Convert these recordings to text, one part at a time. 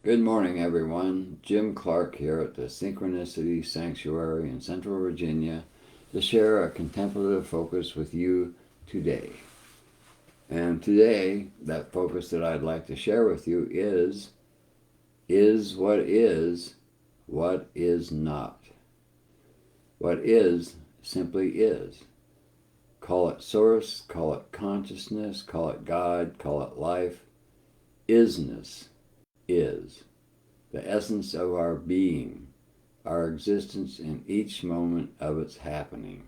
Good morning, everyone. Jim Clark here at the Synchronicity Sanctuary in Central Virginia to share a contemplative focus with you today. And today, that focus that I'd like to share with you is what is not. What is simply is. Call it source, call it consciousness, call it God, call it life. Isness is the essence of our being, our existence in each moment of its happening.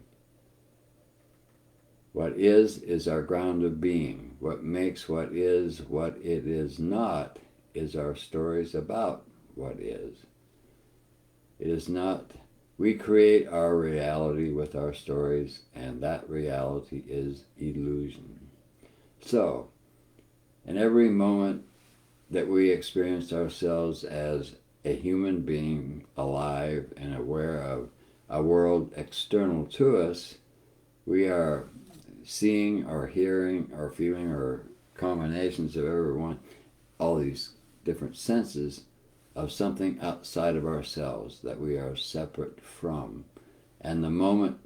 What is our ground of being. What makes what it is not, is our stories about what is. It is not, we create our reality with our stories, and that reality is illusion. So, in every moment that we experience ourselves as a human being alive and aware of a world external to us, we are seeing or hearing or feeling or combinations of everyone, all these different senses of something outside of ourselves that we are separate from. And the moment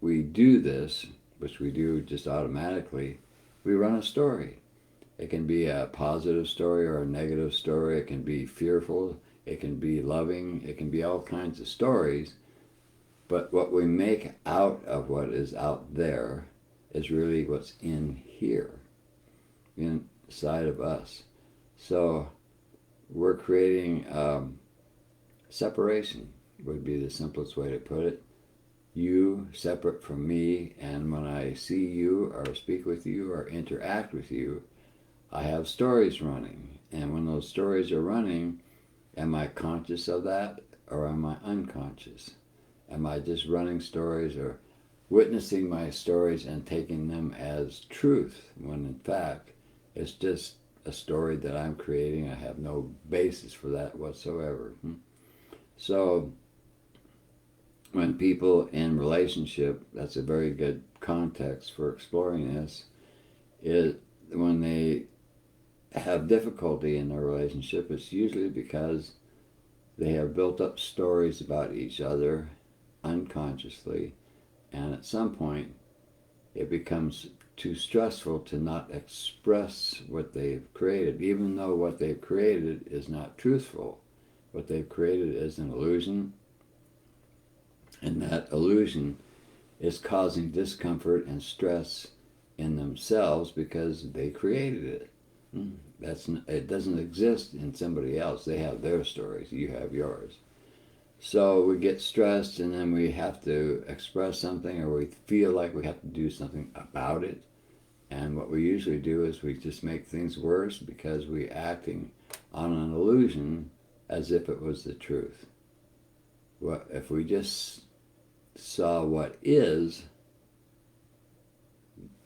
we do this, which we do just automatically, we run a story. It can be a positive story or a negative story. It can be fearful. It can be loving. It can be all kinds of stories. But what we make out of what is out there is really what's in here, inside of us. So we're creating separation, would be the simplest way to put it. You separate from me, and when I see you or speak with you or interact with you, I have stories running, and when those stories are running, am I conscious of that or am I unconscious? Am I just running stories or witnessing my stories and taking them as truth when in fact it's just a story that I'm creating? I have no basis for that whatsoever. So when people in relationship, that's a very good context for exploring this, is when they have difficulty in their relationship, it's usually because they have built up stories about each other unconsciously, and at some point it becomes too stressful to not express what they've created, even though what they've created is not truthful. What they've created is an illusion, and that illusion is causing discomfort and stress in themselves because they created it. It doesn't exist in somebody else. They have their stories, you have yours. So we get stressed, and then we have to express something, or we feel like we have to do something about it. And what we usually do is we just make things worse because we're acting on an illusion as if it was the truth. What if we just saw what is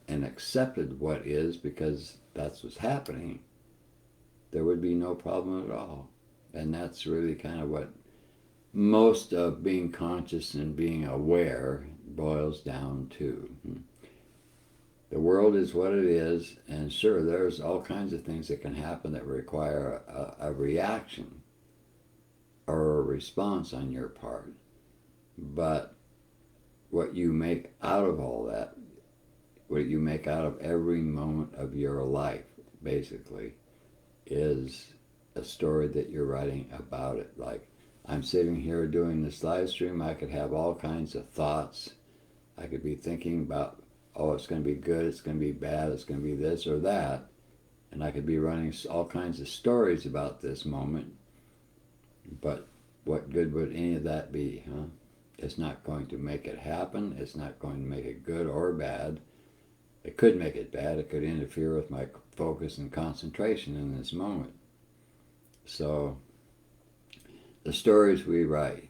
and accepted what is, because that's what's happening, there would be no problem at all. And that's really kind of what most of being conscious and being aware boils down to. The world is what it is, and sure, there's all kinds of things that can happen that require a reaction or a response on your part. But what you make out of all that, what you make out of every moment of your life, basically, is a story that you're writing about it. Like, I'm sitting here doing this live stream, I could have all kinds of thoughts. I could be thinking about, oh, it's going to be good, it's going to be bad, it's going to be this or that. And I could be running all kinds of stories about this moment. But what good would any of that be, huh? It's not going to make it happen. It's not going to make it good or bad. It could make it bad. It could interfere with my focus and concentration in this moment. So the stories we write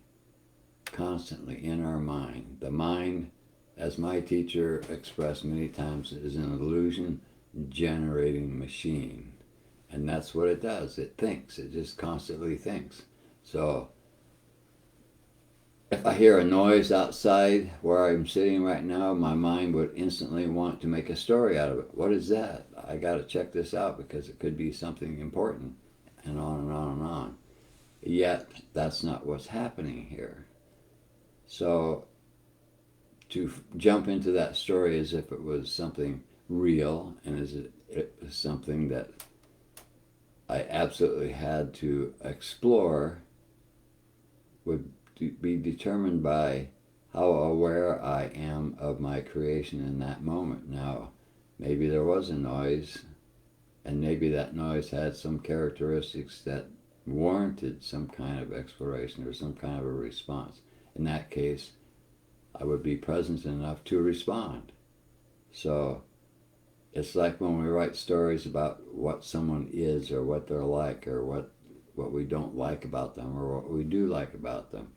constantly in our mind, the mind, as my teacher expressed many times, is an illusion generating machine. And that's what it does. It thinks. It just constantly thinks. So if I hear a noise outside where I'm sitting right now, my mind would instantly want to make a story out of it. What is that? I got to check this out because it could be something important, and on and on. Yet, that's not what's happening here. So, to jump into that story as if it was something real and as it was something that I absolutely had to explore would be determined by how aware I am of my creation in that moment. Now, maybe there was a noise, and maybe that noise had some characteristics that warranted some kind of exploration or some kind of a response. In that case, I would be present enough to respond. So it's like when we write stories about what someone is or what they're like or what we don't like about them or what we do like about them.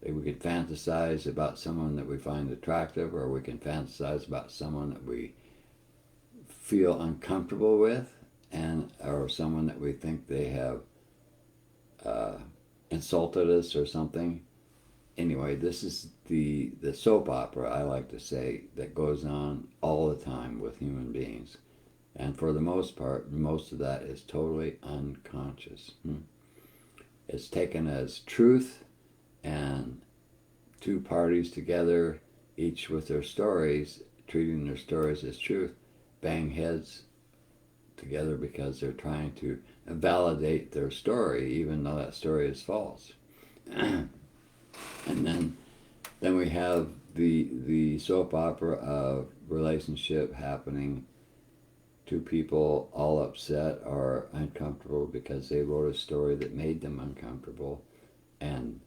We could fantasize about someone that we find attractive, or we can fantasize about someone that we feel uncomfortable with, and or someone that we think they have insulted us or something. Anyway, this is the soap opera, I like to say, that goes on all the time with human beings. And for the most part, most of that is totally unconscious. It's taken as truth, and two parties together, each with their stories, treating their stories as truth, bang heads together because they're trying to validate their story, even though that story is false. And then we have the soap opera of relationship happening, two people all upset or uncomfortable because they wrote a story that made them uncomfortable, and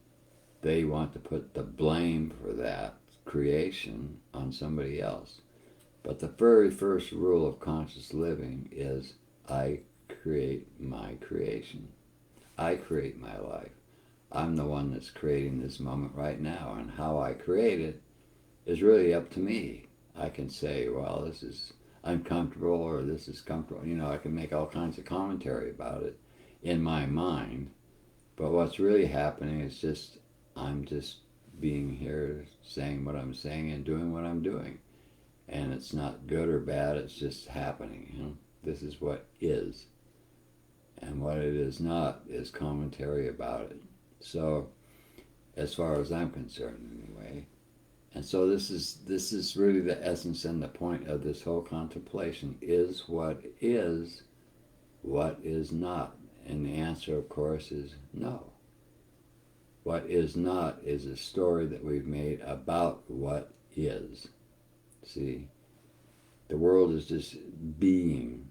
they want to put the blame for that creation on somebody else. But the very first rule of conscious living is I create my creation. I create my life. I'm the one that's creating this moment right now, and how I create it is really up to me. I can say, well, this is uncomfortable or this is comfortable. You know, I can make all kinds of commentary about it in my mind. But what's really happening is just, I'm just being here, saying what I'm saying and doing what I'm doing. And it's not good or bad, it's just happening. You know? This is what is. And what it is not is commentary about it. So, as far as I'm concerned anyway. And so this is really the essence and the point of this whole contemplation. Is what is not? And the answer, of course, is no. What is not is a story that we've made about what is. See, the world is just being.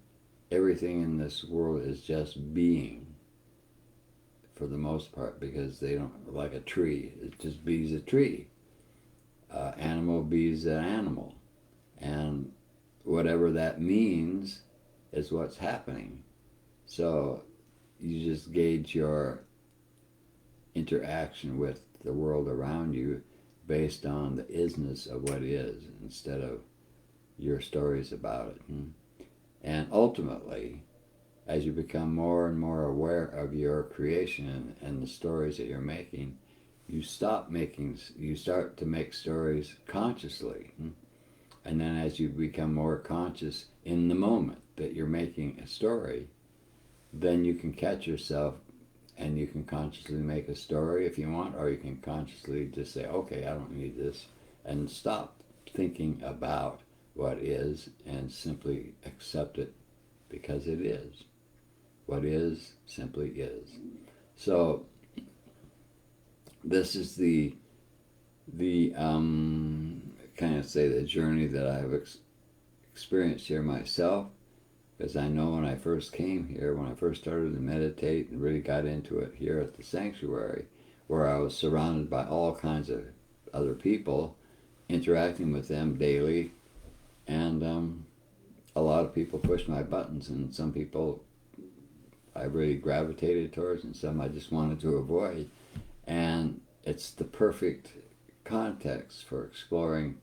Everything in this world is just being, for the most part, because they don't, like a tree, it just bees a tree. Animal bees an animal. And whatever that means is what's happening. So you just gauge your interaction with the world around you based on the isness of what is, instead of your stories about it. And ultimately, as you become more and more aware of your creation and the stories that you're making, you start to make stories consciously. And then as you become more conscious in the moment that you're making a story, then you can catch yourself and you can consciously make a story if you want, or you can consciously just say, okay, I don't need this, and stop thinking about what is and simply accept it because it is. What is simply is. So this is the kind of say the journey that I've experienced here myself, because I know when I first came here, when I first started to meditate and really got into it here at the sanctuary, where I was surrounded by all kinds of other people, interacting with them daily, and a lot of people pushed my buttons, and some people I really gravitated towards, and some I just wanted to avoid. And it's the perfect context for exploring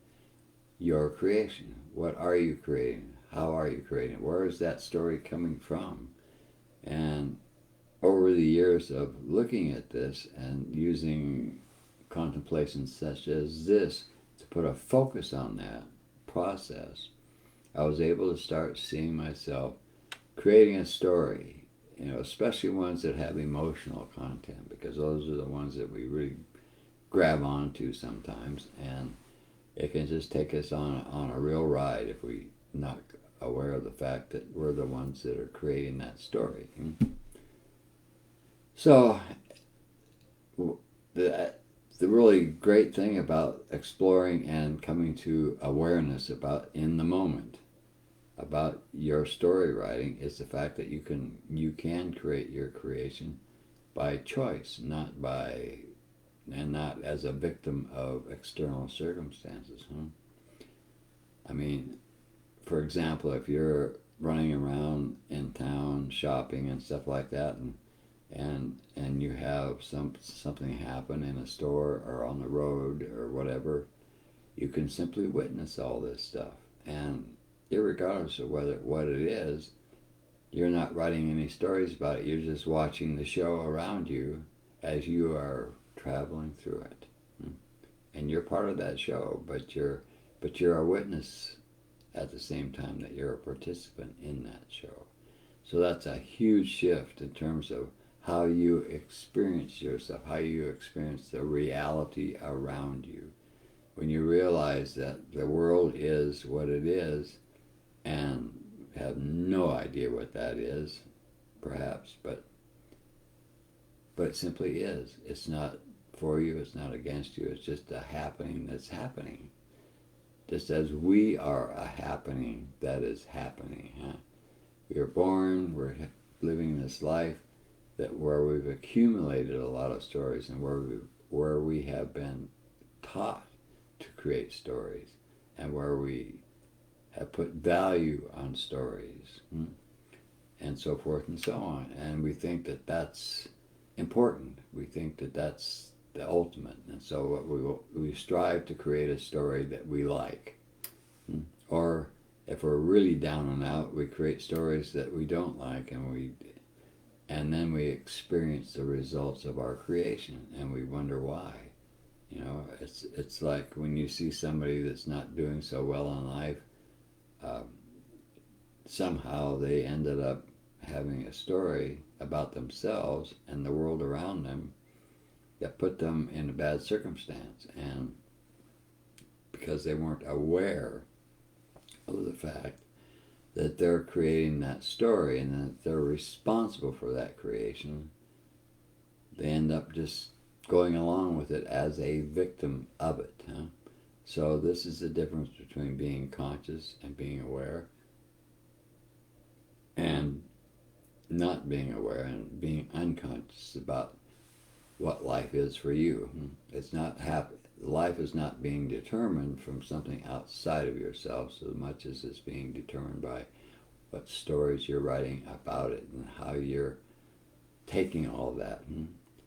your creation. What are you creating? How are you creating? Where is that story coming from? And over the years of looking at this and using contemplations such as this to put a focus on that process, I was able to start seeing myself creating a story. especially ones that have emotional content, because those are the ones that we really grab onto sometimes, and it can just take us on a real ride if we not aware of the fact that we're the ones that are creating that story. So the really great thing about exploring and coming to awareness about in the moment about your story writing is the fact that you can create your creation by choice, not as a victim of external circumstances. I mean, for example, if you're running around in town shopping and stuff like that, and you have something happen in a store or on the road or whatever, you can simply witness all this stuff, and irregardless of what it is, you're not writing any stories about it. You're just watching the show around you as you are traveling through it, and you're part of that show, but you're a witness at the same time that you're a participant in that show. So that's a huge shift in terms of how you experience yourself, how you experience the reality around you. When you realize that the world is what it is and have no idea what that is, perhaps, but it simply is. It's not for you, it's not against you, it's just a happening that's happening. Just as we are a happening that is happening. We are born, we're living this life where we've accumulated a lot of stories, and where we have been taught to create stories, and where we have put value on stories, and so forth and so on. And we think that that's important. We think that that's the ultimate. And so we strive to create a story that we like. Or if we're really down and out, we create stories that we don't like, and then we experience the results of our creation, and we wonder why. It's like when you see somebody that's not doing so well in life, somehow they ended up having a story about themselves and the world around them that put them in a bad circumstance, and because they weren't aware of the fact that they're creating that story and that they're responsible for that creation, they end up just going along with it as a victim of it. So this is the difference between being conscious and being aware, and not being aware and being unconscious about what life is for you. It's not life is not being determined from something outside of yourself so much as it's being determined by what stories you're writing about it and how you're taking all that.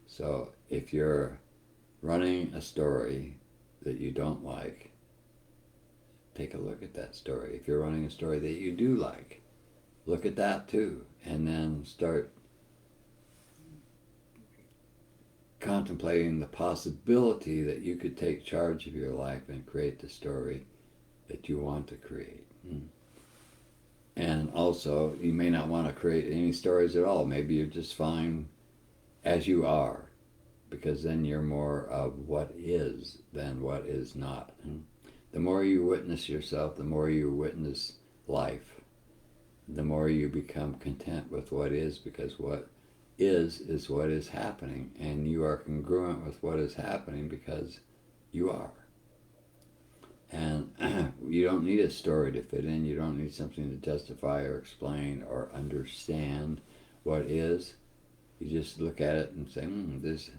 So if you're running a story that you don't like, take a look at that story. If you're running a story that you do like, look at that too, and then start contemplating the possibility that you could take charge of your life and create the story that you want to create. And also, you may not want to create any stories at all. Maybe you're just fine as you are, because then you're more of what is than what is not. The more you witness yourself, the more you witness life, the more you become content with what is, because what is what is happening, and you are congruent with what is happening because you are. And you don't need a story to fit in. You don't need something to justify or explain or understand what is. You just look at it and say, this is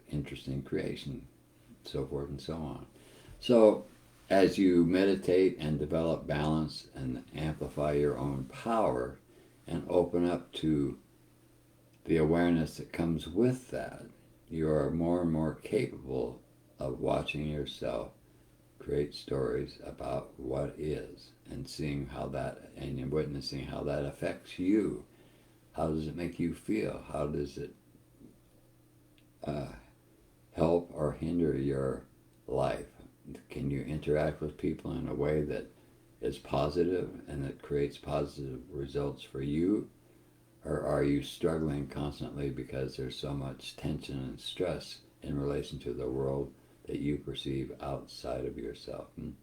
interesting creation, so forth and so on. So as you meditate and develop balance and amplify your own power and open up to the awareness that comes with that, you are more and more capable of watching yourself create stories about what is, and seeing how that, and witnessing how that affects you. How does it make you feel? How does it help or hinder your life? Can you interact with people in a way that is positive and that creates positive results for you? Or are you struggling constantly because there's so much tension and stress in relation to the world that you perceive outside of yourself? And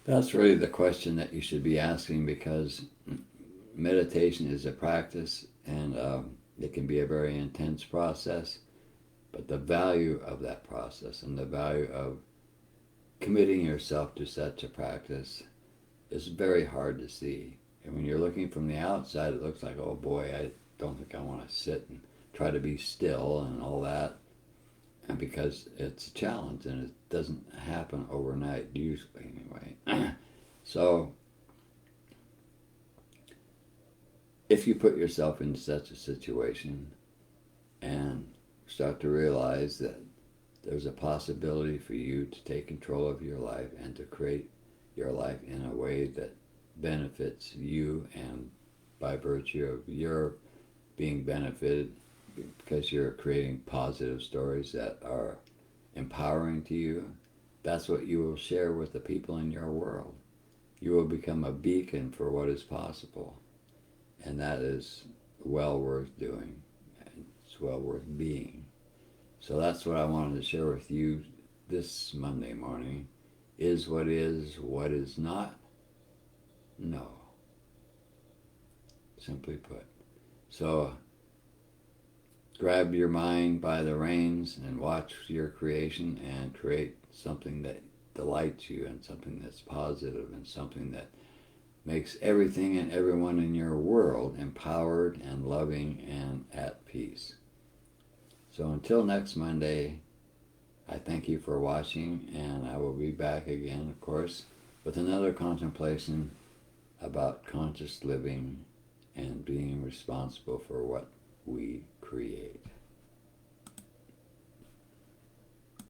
that's really the question that you should be asking, because meditation is a practice, and it can be a very intense process, but the value of that process and the value of committing yourself to such a practice is very hard to see. And when you're looking from the outside, it looks like, oh boy, I don't think I want to sit and try to be still and all that. And because it's a challenge and it doesn't happen overnight, usually anyway. So if you put yourself in such a situation and start to realize that there's a possibility for you to take control of your life and to create your life in a way that benefits you, and by virtue of your being benefited because you're creating positive stories that are empowering to you, that's what you will share with the people in your world. You will become a beacon for what is possible, and that is well worth doing. It's well worth being. So that's what I wanted to share with you this Monday morning. Is what is not? No. Simply put. So grab your mind by the reins and watch your creation and create something that delights you, and something that's positive, and something that makes everything and everyone in your world empowered and loving and at peace. So until next Monday, I thank you for watching, and I will be back again, of course, with another contemplation about conscious living and being responsible for what we create.